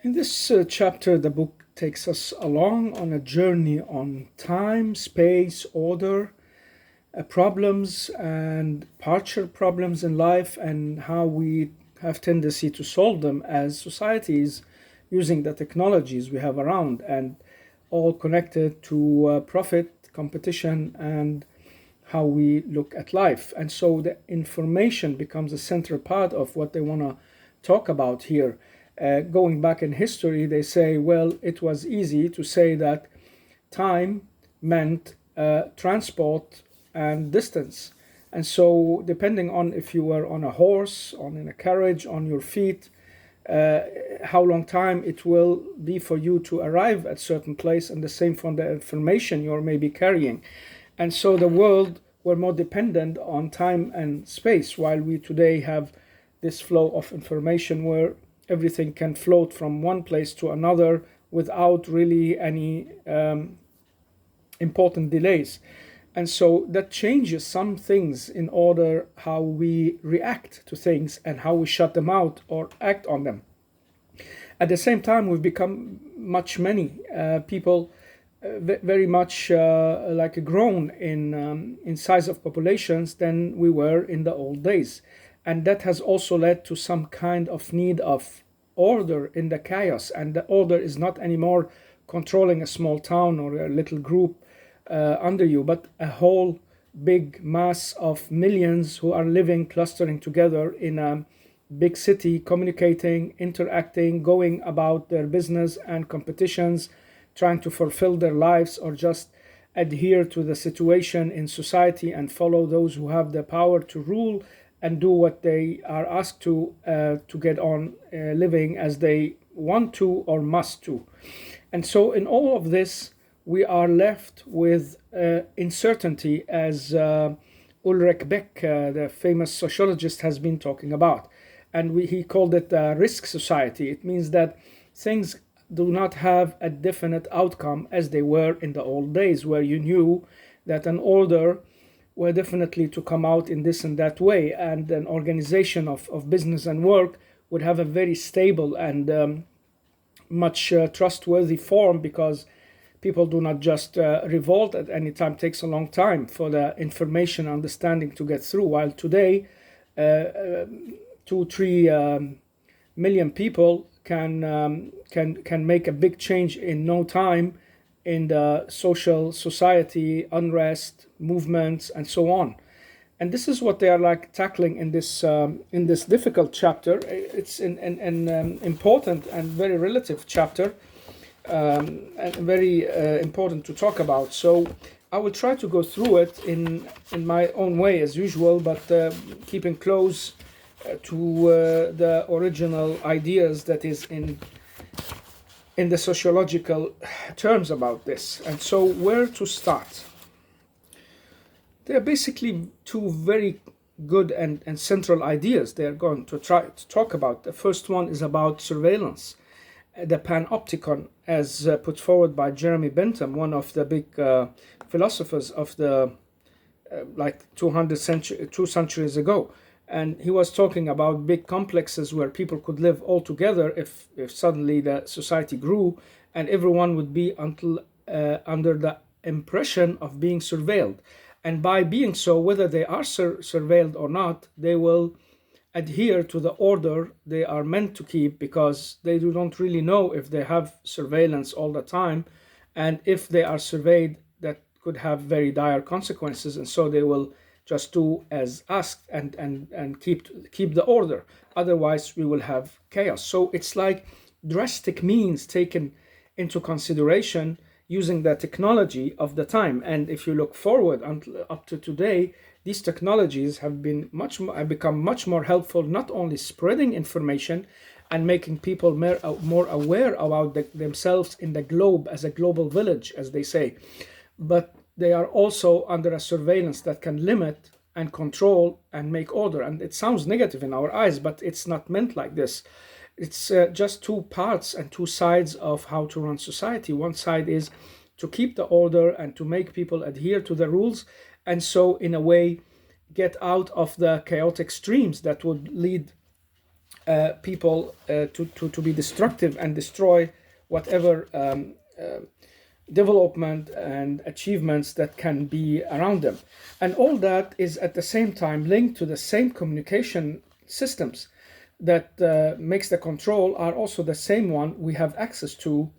In this chapter, the book takes us along on a journey on time, space, order, problems, and partial problems in life, and how we have tendency to solve them as societies using the technologies we have around, and all connected to profit, competition, and how we look at life. And so the information becomes a central part of what they want to talk about here. Going back in history, they say, well, it was easy to say that time meant transport and distance. And so, depending on if you were on a horse, on in a carriage, on your feet, how long time it will be for you to arrive at certain place, and the same for the information you're maybe carrying. And so the world were more dependent on time and space, while we today have this flow of information where everything can float from one place to another without really any important delays. And so that changes some things in order how we react to things and how we shut them out or act on them. At the same time, we've become much many people, very much like grown in size of populations than we were in the old days. And that has also led to some kind of need of order in the chaos. And the order is not anymore controlling a small town or a little group under you, but a whole big mass of millions who are living, clustering together in a big city, communicating, interacting, going about their business and competitions, trying to fulfill their lives or just adhere to the situation in society and follow those who have the power to rule and do what they are asked to get on living as they want to or must to. And so in all of this, we are left with uncertainty, as Ulrich Beck, the famous sociologist, has been talking about. And he called it a risk society. It means that things do not have a definite outcome as they were in the old days, where you knew that an order were definitely to come out in this and that way, and an organization of business and work would have a very stable and much trustworthy form, because people do not just revolt at any time. It takes a long time for the information understanding to get through, while today 2-3 million people can make a big change in no time in the social society, unrest, movements, and so on. And this is what they are like tackling in this difficult chapter. It's an important and very relative chapter, and very important to talk about. So I will try to go through it in my own way as usual, but keeping close to the original ideas that is in the sociological terms about this. And so where to start? There are basically two very good and central ideas they are going to try to talk about. The first one is about surveillance. The Panoptikon, as put forward by Jeremy Bentham, one of the big philosophers of the like 2 centuries ago. And he was talking about big complexes where people could live all together if suddenly the society grew, and everyone would be under the impression of being surveilled. And by being so, whether they are surveilled or not, they will adhere to the order they are meant to keep, because they don't really know if they have surveillance all the time, and if they are surveyed, that could have very dire consequences. And so they will just do as asked and keep the order. Otherwise, we will have chaos. So it's like drastic means taken into consideration using the technology of the time. And if you look forward until up to today, these technologies have become much more helpful, not only spreading information and making people more aware about themselves in the globe as a global village, as they say, but they are also under a surveillance that can limit and control and make order. And it sounds negative in our eyes, but it's not meant like this. It's just two parts and two sides of how to run society. One side is to keep the order and to make people adhere to the rules, and so in a way get out of the chaotic streams that would lead people to be destructive and destroy whatever development and achievements that can be around them. And all that is at the same time linked to the same communication systems that makes the control are also the same one we have access to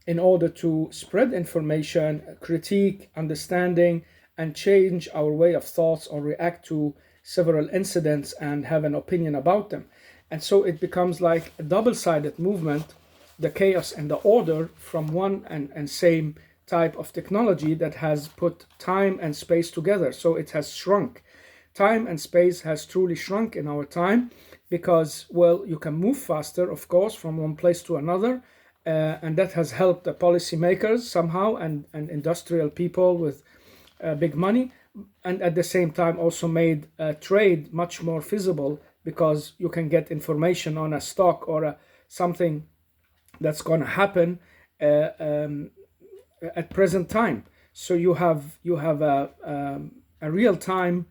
in order to spread information, critique, understanding, and change our way of thoughts or react to several incidents and have an opinion about them. And so it becomes like a double-sided movement, the chaos and the order from one and same type of technology that has put time and space together. So it has shrunk. Time and space has truly shrunk in our time because, well, you can move faster, of course, from one place to another. And that has helped the policymakers somehow and industrial people with big money. And at the same time also made trade much more feasible because you can get information on a stock or something that's going to happen at present time. So you have a real-time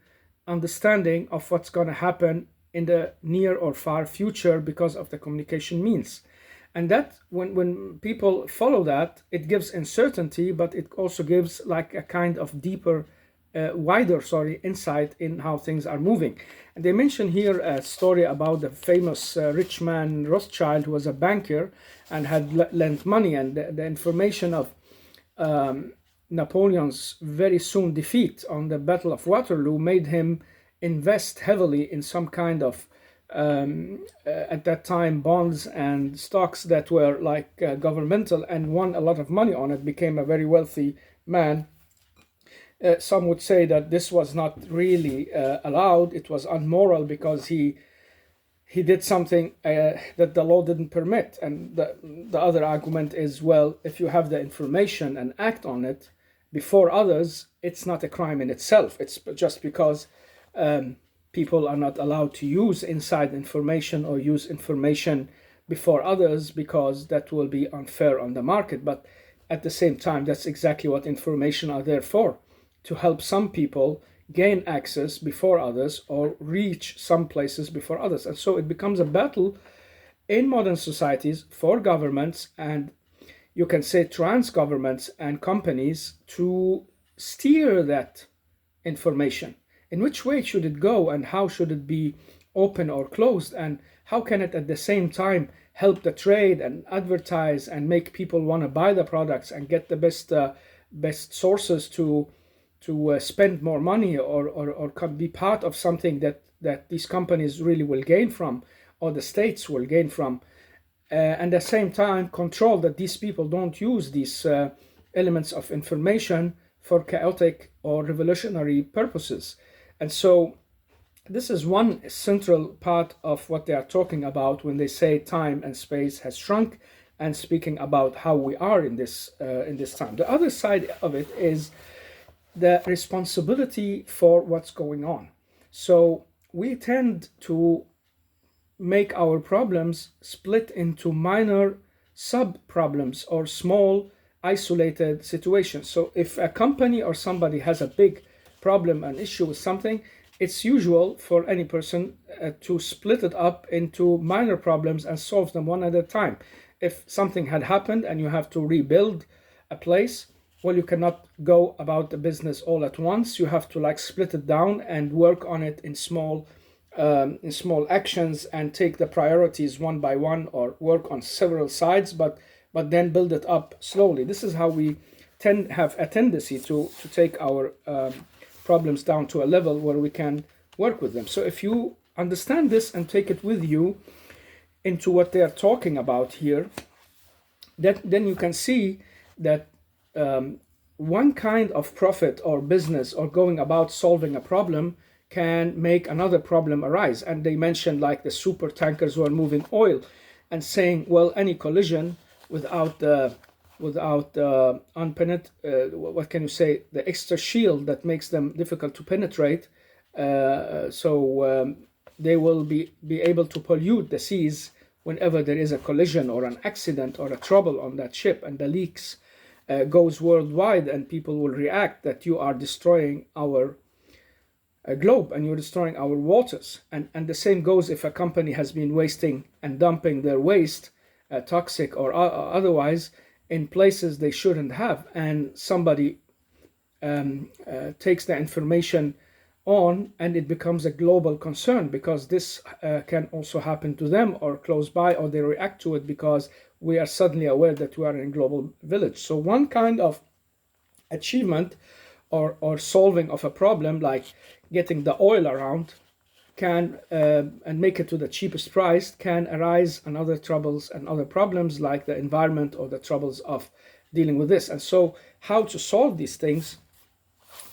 understanding of what's going to happen in the near or far future because of the communication means. And that when people follow that, it gives uncertainty, but it also gives like a kind of deeper wider insight in how things are moving. And they mention here a story about the famous rich man Rothschild, who was a banker and had lent money, and the information of Napoleon's very soon defeat on the Battle of Waterloo made him invest heavily in some kind of at that time bonds and stocks that were like governmental, and won a lot of money on it, became a very wealthy man. Some would say that this was not really allowed. It was unmoral because he did something that the law didn't permit. And the other argument is, well, if you have the information and act on it before others, it's not a crime in itself. It's just because people are not allowed to use inside information or use information before others because that will be unfair on the market. But at the same time, that's exactly what information are there for, to help some people gain access before others or reach some places before others. And so it becomes a battle in modern societies for governments, and you can say trans governments and companies, to steer that information. In which way should it go, and how should it be open or closed, and how can it at the same time help the trade and advertise and make people want to buy the products and get the best sources to spend more money or be part of something that these companies really will gain from, or the states will gain from, and at the same time control that these people don't use these elements of information for chaotic or revolutionary purposes. And so this is one central part of what they are talking about when they say time and space has shrunk, and speaking about how we are in this time. The other side of it is the responsibility for what's going on. So we tend to make our problems split into minor sub-problems or small isolated situations. So if a company or somebody has a big problem, an issue with something, it's usual for any person to split it up into minor problems and solve them one at a time. If something had happened and you have to rebuild a place, well, you cannot go about the business all at once. You have to like split it down and work on it in small actions and take the priorities one by one, or work on several sides, but then build it up slowly. This is how we have a tendency to take our problems down to a level where we can work with them. So if you understand this and take it with you into what they are talking about here, then you can see that one kind of profit or business or going about solving a problem can make another problem arise. And they mentioned like the super tankers who are moving oil, and saying, well, any collision without what can you say, the extra shield that makes them difficult to penetrate, so they will be able to pollute the seas whenever there is a collision or an accident or a trouble on that ship, and the leaks goes worldwide, and people will react that you are destroying our globe, and you're destroying our waters. And the same goes if a company has been wasting and dumping their waste, toxic or otherwise, in places they shouldn't have, and somebody takes the information on, and it becomes a global concern, because this can also happen to them or close by, or they react to it because we are suddenly aware that we are in a global village. So one kind of achievement or solving of a problem, like getting the oil around, can and make it to the cheapest price, can arise and other troubles and other problems like the environment or the troubles of dealing with this. And so how to solve these things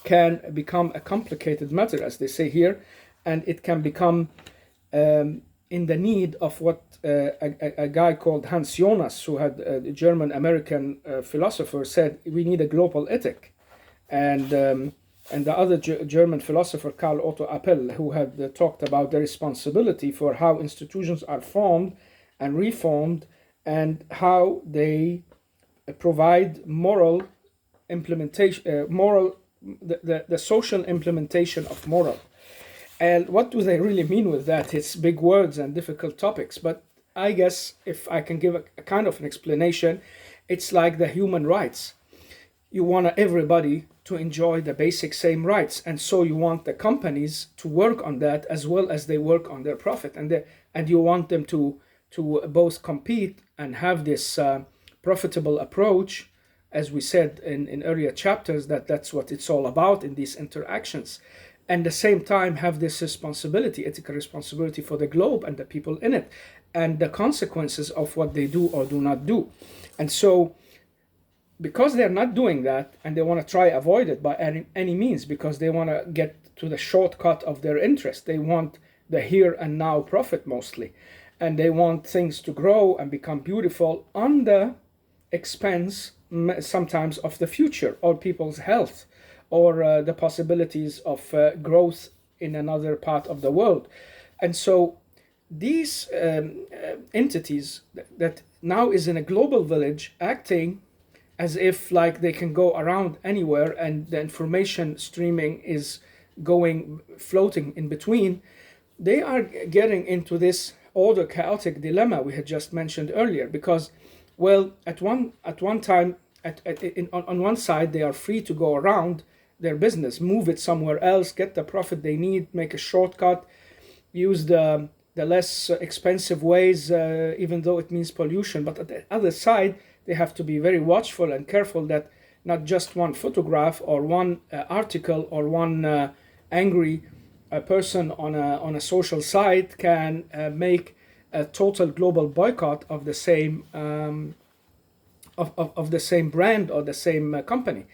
can become a complicated matter, as they say here, and it can become in the need of what a guy called Hans Jonas, who had a German-American philosopher, said: we need a global ethic. And the other German philosopher, Karl Otto Appel, who had talked about the responsibility for how institutions are formed and reformed, and how they provide moral implementation, the social implementation of moral. And what do they really mean with that? It's big words and difficult topics, but I guess if I can give a kind of an explanation, it's like the human rights. You want everybody to enjoy the basic same rights, and so you want the companies to work on that as well as they work on their profit, and you want them to both compete and have this profitable approach, as we said in earlier chapters, that's what it's all about in these interactions, and at the same time have this responsibility, ethical responsibility for the globe and the people in it, and the consequences of what they do or do not do. And so because they're not doing that, and they want to try avoid it by any means, because they want to get to the shortcut of their interest. They want the here and now profit mostly, and they want things to grow and become beautiful on the expense sometimes of the future or people's health, or the possibilities of growth in another part of the world. And so these entities that now is in a global village, acting as if like they can go around anywhere, and the information streaming is floating in between, they are getting into this order chaotic dilemma we had just mentioned earlier. Because, well, at one time, on one side, they are free to go around their business, move it somewhere else, get the profit they need, make a shortcut, use the less expensive ways, even though it means pollution. But at the other side, they have to be very watchful and careful that not just one photograph or one article or one angry person on a social site can make a total global boycott of the same of the same brand or the same company.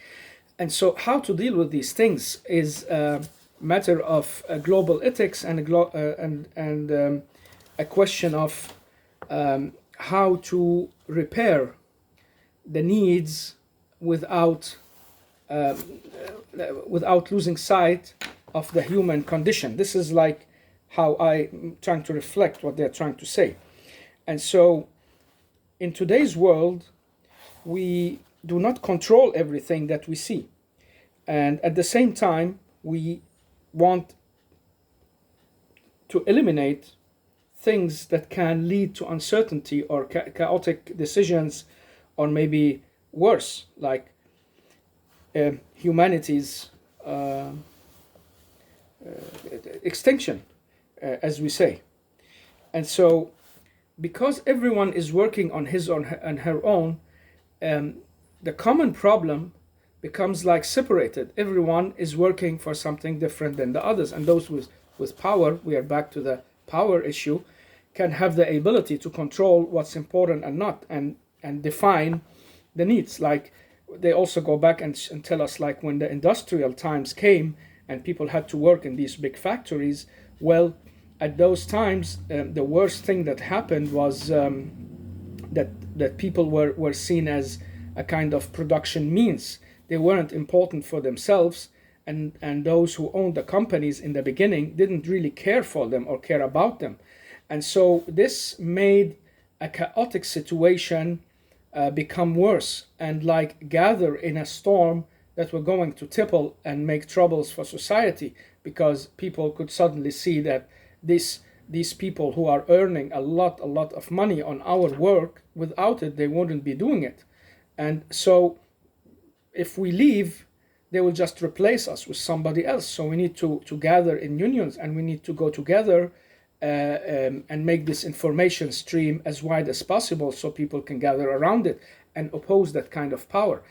And so how to deal with these things is a matter of global ethics and a question of how to repair the needs without losing sight of the human condition. This is like how I'm trying to reflect what they're trying to say. And so in today's world, we do not control everything that we see. And at the same time, we want to eliminate things that can lead to uncertainty or chaotic decisions, or maybe worse, like humanity's extinction, as we say. And so, because everyone is working on his and her own, the common problem becomes like separated. Everyone is working for something different than the others, and those with power, we are back to the power issue, can have the ability to control what's important and not, and define the needs. Like they also go back and tell us, like when the industrial times came and people had to work in these big factories, well, at those times, the worst thing that happened was that people were seen as a kind of production means. They weren't important for themselves, and those who owned the companies in the beginning didn't really care for them or care about them. And so this made a chaotic situation become worse, and like gather in a storm that were going to tipple and make troubles for society. because people could suddenly see that these people who are earning a lot of money on our work, without it they wouldn't be doing it. And so if we leave, they will just replace us with somebody else. So we need to gather in unions, and we need to go together and make this information stream as wide as possible so people can gather around it and oppose that kind of power.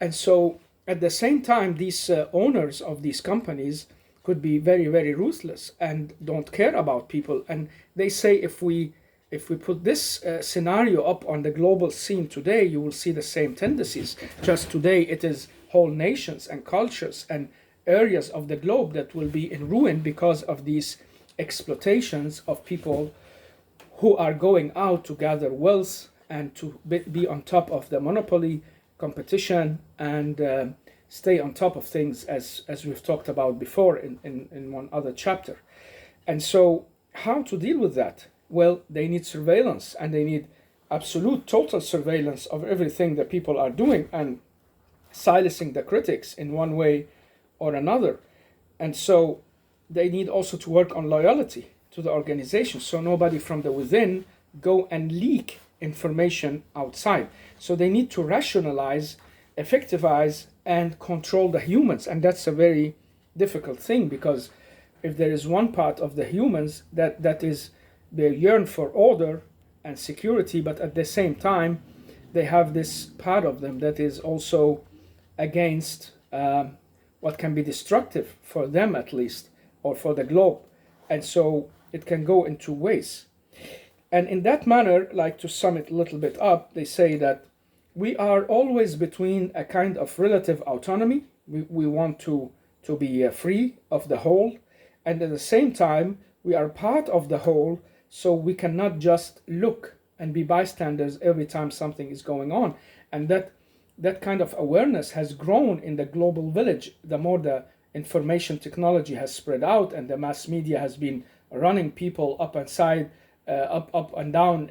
And so at the same time, these owners of these companies could be very, very ruthless and don't care about people. And they say if we put this scenario up on the global scene today, you will see the same tendencies. Just today, it is whole nations and cultures and areas of the globe that will be in ruin because of these exploitations of people who are going out to gather wealth and to be on top of the monopoly competition and stay on top of things, as we've talked about before in one other chapter. And so how to deal with that? Well, they need surveillance, and they need absolute total surveillance of everything that people are doing and silencing the critics in one way or another. And so they need also to work on loyalty to the organization, so nobody from the within go and leak information outside. So they need to rationalize, effectivize, and control the humans. And that's a very difficult thing, because if there is one part of the humans that is, they yearn for order and security, but at the same time they have this part of them that is also against what can be destructive for them, at least, or for the globe. And so it can go in two ways. And in that manner, like to sum it a little bit up, they say that we are always between a kind of relative autonomy. We want to be free of the whole, and at the same time we are part of the whole, so we cannot just look and be bystanders every time something is going on. And that kind of awareness has grown in the global village. The more the information technology has spread out and the mass media has been running people up and down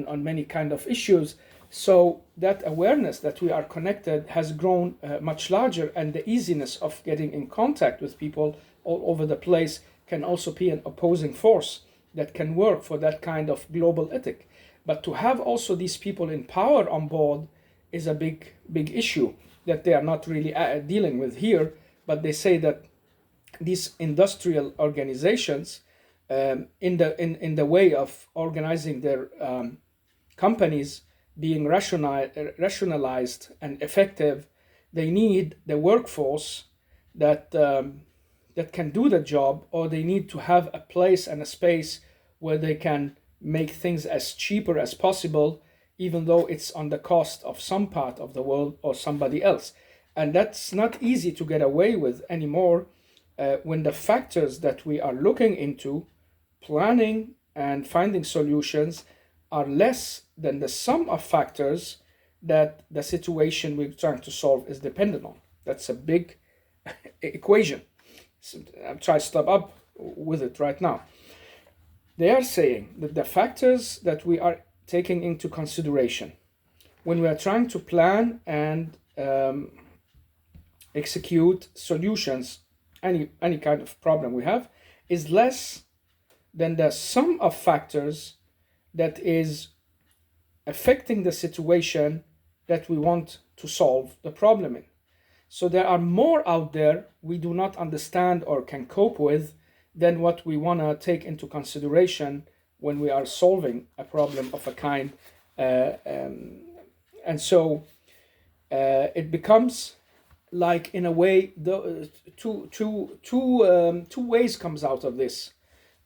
on many kind of issues, so that awareness that we are connected has grown much larger, and the easiness of getting in contact with people all over the place can also be an opposing force that can work for that kind of global ethic. But to have also these people in power on board is a big issue that they are not really dealing with here. But they say that these industrial organizations, in the way of organizing their companies, being rationalized and effective, they need the workforce that can do the job, or they need to have a place and a space where they can make things as cheaper as possible, even though it's on the cost of some part of the world or somebody else. And that's not easy to get away with anymore when the factors that we are looking into, planning and finding solutions, are less than the sum of factors that the situation we're trying to solve is dependent on. That's a big equation. So I'm trying to stop up with it right now. They are saying that the factors that we are taking into consideration when we are trying to plan and execute solutions, any kind of problem we have, is less than the sum of factors that is affecting the situation that we want to solve the problem in. So there are more out there we do not understand or can cope with than what we want to take into consideration when we are solving a problem of a kind. And so it becomes like, in a way, two ways comes out of this,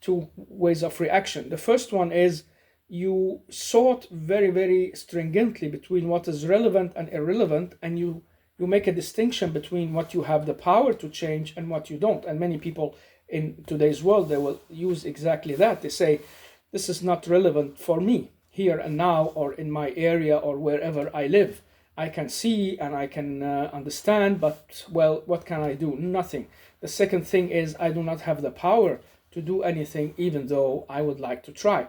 two ways of reaction. The first one is you sort very, very stringently between what is relevant and irrelevant, and you make a distinction between what you have the power to change and what you don't. And many people in today's world, they will use exactly that. They say, this is not relevant for me here and now, or in my area, or wherever I live. I can see and I can understand, but, well, what can I do? Nothing. The second thing is, I do not have the power to do anything, even though I would like to try.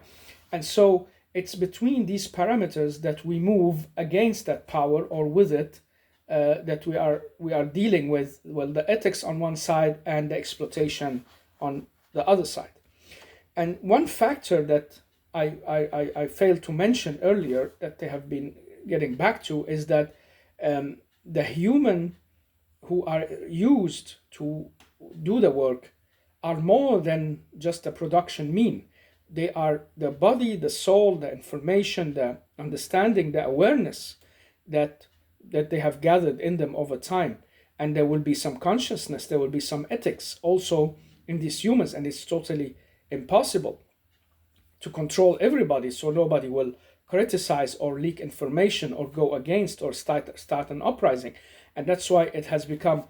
And so it's between these parameters that we move against that power or with it, that we are dealing with, well, the ethics on one side and the exploitation on the other side. And one factor that I failed to mention earlier that they have been getting back to is that the human who are used to do the work are more than just a production mean. They are the body, the soul, the information, the understanding, the awareness that they have gathered in them over time. And there will be some consciousness, there will be some ethics also in these humans, and it's totally impossible to control everybody so nobody will criticize or leak information or go against or start an uprising. And that's why it has become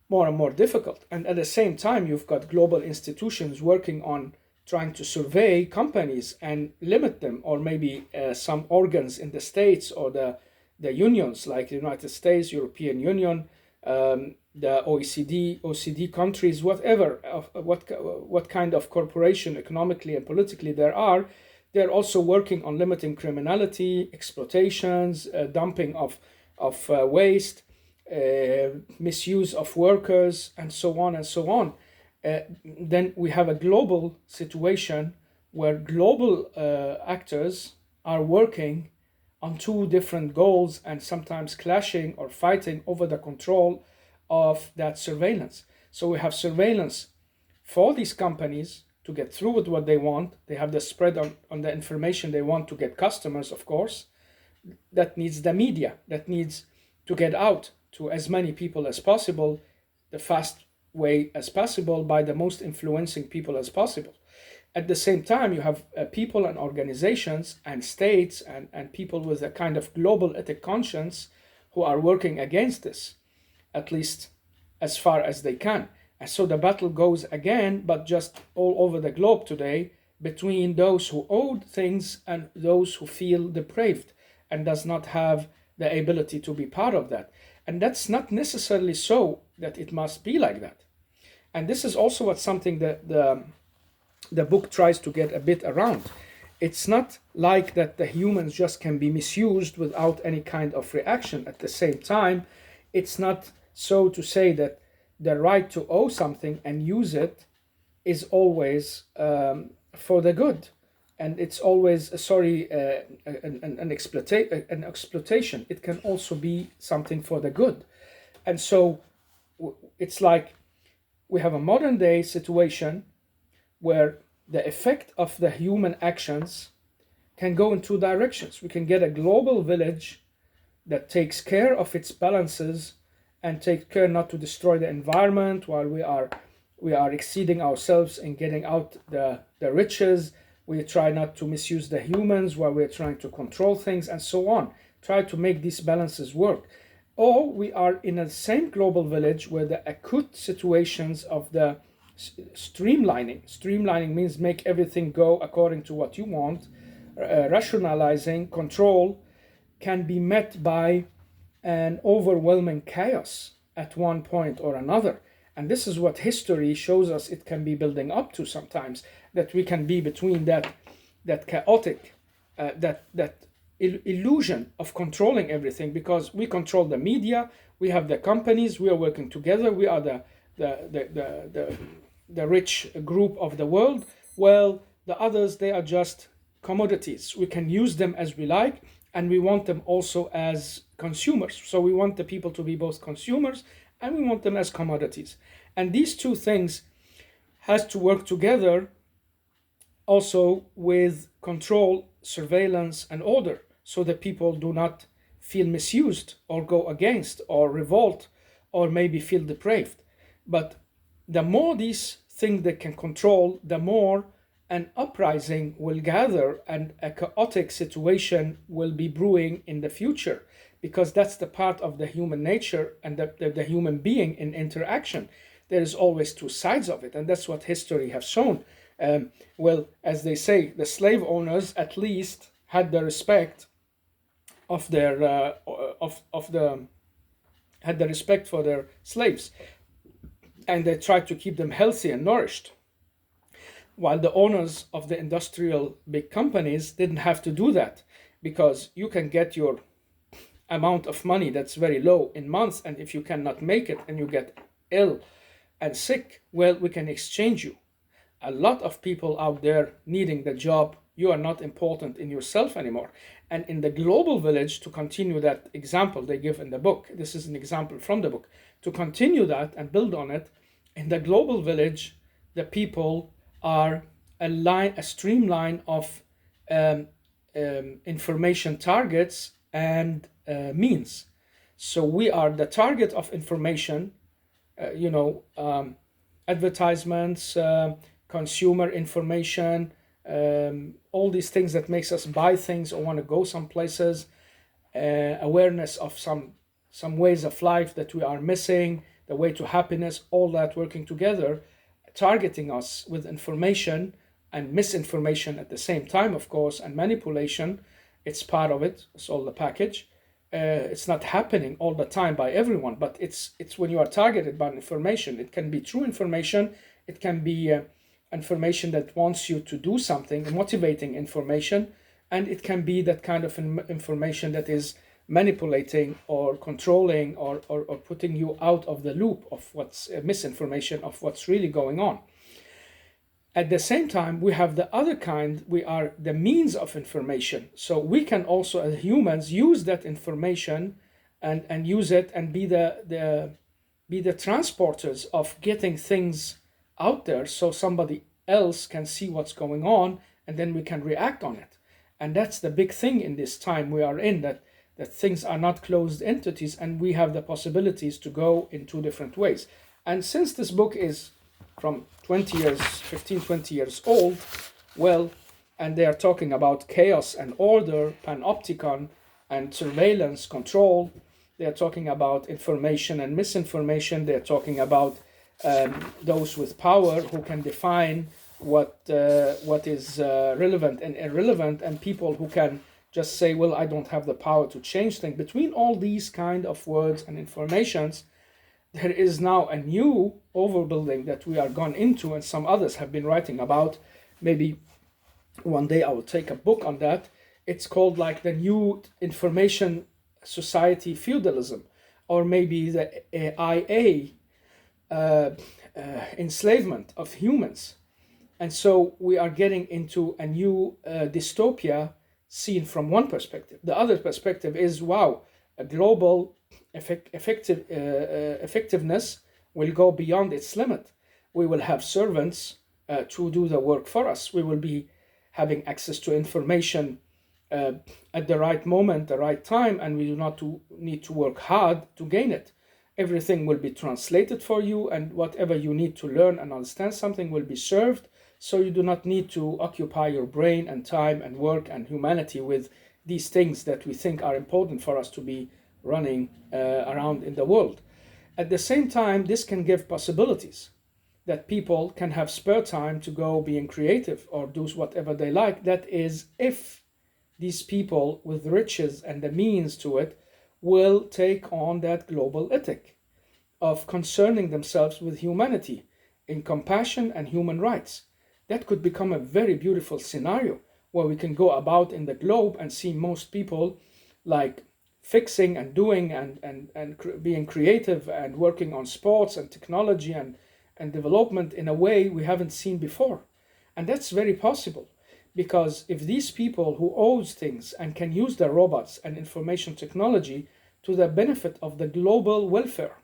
more and more difficult. And at the same time, you've got global institutions working on trying to survey companies and limit them, or maybe some organs in the states or the unions like the United States, European Union, the OECD countries, whatever, what kind of corporation economically and politically there are, they're also working on limiting criminality, exploitations, dumping of waste, misuse of workers, and so on and so on. Then we have a global situation where global actors are working on two different goals and sometimes clashing or fighting over the control of that surveillance. So we have surveillance for these companies to get through with what they want. They have the spread on the information they want to get customers, of course. That needs the media, that needs to get out to as many people as possible, the fast way as possible, by the most influencing people as possible. At the same time, you have people and organizations and states and people with a kind of global ethic conscience who are working against this, at least as far as they can. And so the battle goes again, but just all over the globe today, between those who own things and those who feel depraved and does not have the ability to be part of that. And that's not necessarily so that it must be like that. And this is also what something that the book tries to get a bit around. It's not like that the humans just can be misused without any kind of reaction. At the same time, it's not so to say that the right to owe something and use it is always for the good. And it's always, an exploitation. It can also be something for the good. And so it's like we have a modern day situation where the effect of the human actions can go in two directions. We can get a global village that takes care of its balances and takes care not to destroy the environment while we are exceeding ourselves in getting out the riches. We try not to misuse the humans while we're trying to control things and so on. Try to make these balances work. Or we are in the same global village where the acute situations of the streamlining means make everything go according to what you want, rationalizing, control, can be met by an overwhelming chaos at one point or another. And this is what history shows us it can be building up to sometimes, that we can be between that chaotic, that illusion of controlling everything, because we control the media, we have the companies, we are working together, we are the rich group of the world. Well, the others, they are just commodities. We can use them as we like, and we want them also as consumers. So we want the people to be both consumers and we want them as commodities. And these two things has to work together also with control, surveillance, and order, so that people do not feel misused or go against or revolt or maybe feel depraved. But the more these things they can control, the more an uprising will gather and a chaotic situation will be brewing in the future, because that's the part of the human nature and the human being in interaction. There is always two sides of it, and that's what history has shown. Well, as they say, the slave owners at least had the respect of their had the respect for their slaves, and they tried to keep them healthy and nourished, while the owners of the industrial big companies didn't have to do that, because you can get your amount of money that's very low in months, and if you cannot make it and you get ill and sick, well, we can exchange you. A lot of people out there needing the job, you are not important in yourself anymore. And in the global village, to continue that example they give in the book, this is an example from the book, to continue that and build on it, in the global village, the people are a streamline of information targets and means. So we are the target of information, advertisements, consumer information, all these things that makes us buy things or want to go some places, awareness of some ways of life that we are missing, the way to happiness, all that working together, targeting us with information and misinformation at the same time, of course, and manipulation. It's part of it. It's all the package. It's not happening all the time by everyone, but it's when you are targeted by information. It can be true information. It can be information that wants you to do something, motivating information, and it can be that kind of information that is manipulating or controlling or putting you out of the loop of what's misinformation of what's really going on. At the same time, we have the other kind. We are the means of information. So we can also, as humans, use that information and use it and be the transporters of getting things out there so somebody else can see what's going on, and then we can react on it. And that's the big thing in this time we are in, that things are not closed entities and we have the possibilities to go in two different ways. And since this book is from 20 years old, well, and they are talking about chaos and order, Panoptikon, and surveillance, control. They are talking about information and misinformation. They are talking about those with power who can define what is relevant and irrelevant, and people who can just say, well, I don't have the power to change things. Between all these kind of words and informations, there is now a new overbuilding that we are gone into, and some others have been writing about. Maybe one day I will take a book on that. It's called like the new information society feudalism, or maybe the IA enslavement of humans. And so we are getting into a new dystopia seen from one perspective. The other perspective is, wow, a global effectiveness will go beyond its limit. We will have servants to do the work for us. We will be having access to information at the right moment, the right time, and we do not need to work hard to gain it. Everything will be translated for you, and whatever you need to learn and understand something will be served, so you do not need to occupy your brain and time and work and humanity with these things that we think are important for us to be running around in the world. At the same time, this can give possibilities that people can have spare time to go being creative or do whatever they like. That is, if these people with riches and the means to it will take on that global ethic of concerning themselves with humanity in compassion and human rights. That could become a very beautiful scenario where we can go about in the globe and see most people like fixing and doing and being creative and working on sports and technology and development in a way we haven't seen before. And that's very possible, because if these people who owns things and can use their robots and information technology to the benefit of the global welfare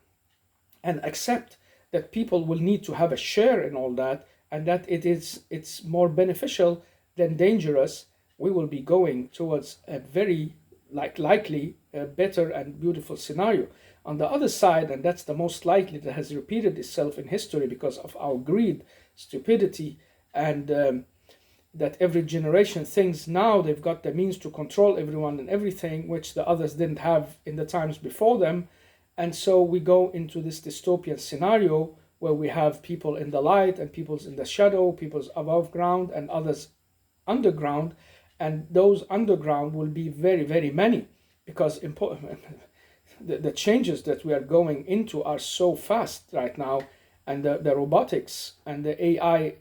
and accept that people will need to have a share in all that, and that it's more beneficial than dangerous, we will be going towards a very likely better and beautiful scenario. On the other side, and that's the most likely that has repeated itself in history because of our greed, stupidity, and that every generation thinks now they've got the means to control everyone and everything, which the others didn't have in the times before them. And so we go into this dystopian scenario where we have people in the light and people's in the shadow, people's above ground and others underground. And those underground will be very, very many, because the changes that we are going into are so fast right now, and the robotics and the AI,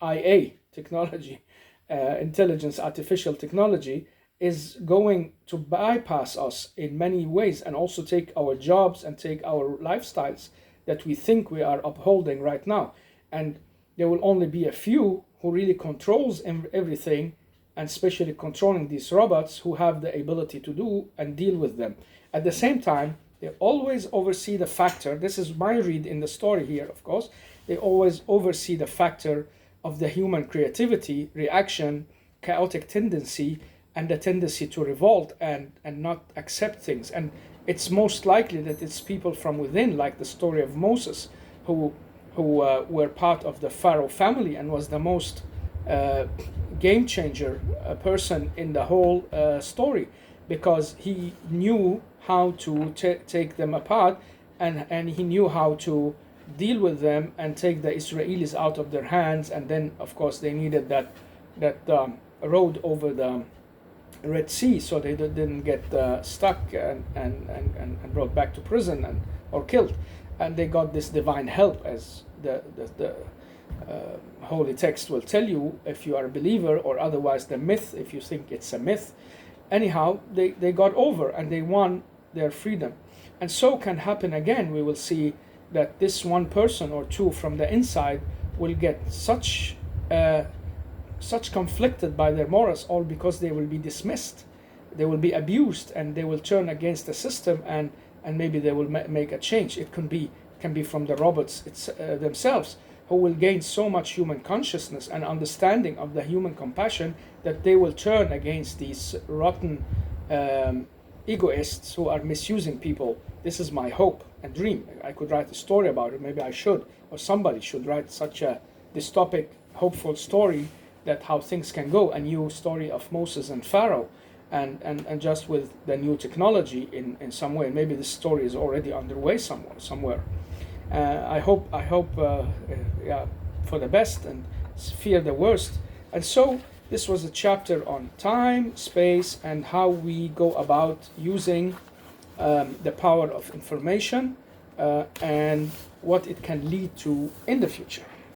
IA technology, intelligence, artificial technology is going to bypass us in many ways and also take our jobs and take our lifestyles that we think we are upholding right now. And there will only be a few who really controls everything, and especially controlling these robots, who have the ability to do and deal with them. At the same time, they always oversee the factor, this is my read in the story here, of course, they always oversee the factor of the human creativity, reaction, chaotic tendency, and the tendency to revolt and not accept things. And it's most likely that it's people from within, like the story of Moses, who were part of the Pharaoh family and was the most game changer person in the whole story, because he knew how to take them apart, and he knew how to deal with them and take the Israelis out of their hands. And then, of course, they needed that road over the Red Sea, so they didn't get stuck and brought back to prison or killed. And they got this divine help, as the holy text will tell you, if you are a believer, or otherwise the myth, if you think it's a myth. Anyhow, they got over and they won their freedom. And so can happen again. We will see that this one person or two from the inside will get such conflicted by their morals, all because they will be dismissed, they will be abused, and they will turn against the system, and maybe they will make a change. It can be from the robots themselves, who will gain so much human consciousness and understanding of the human compassion that they will turn against these rotten egoists who are misusing people. This is my hope and dream. I could write a story about it, maybe I should, or somebody should write such a dystopic, hopeful story, that how things can go, a new story of Moses and Pharaoh, and just with the new technology in some way. Maybe this story is already underway somewhere. I hope for the best and fear the worst. And so this was a chapter on time, space, and how we go about using the power of information and what it can lead to in the future.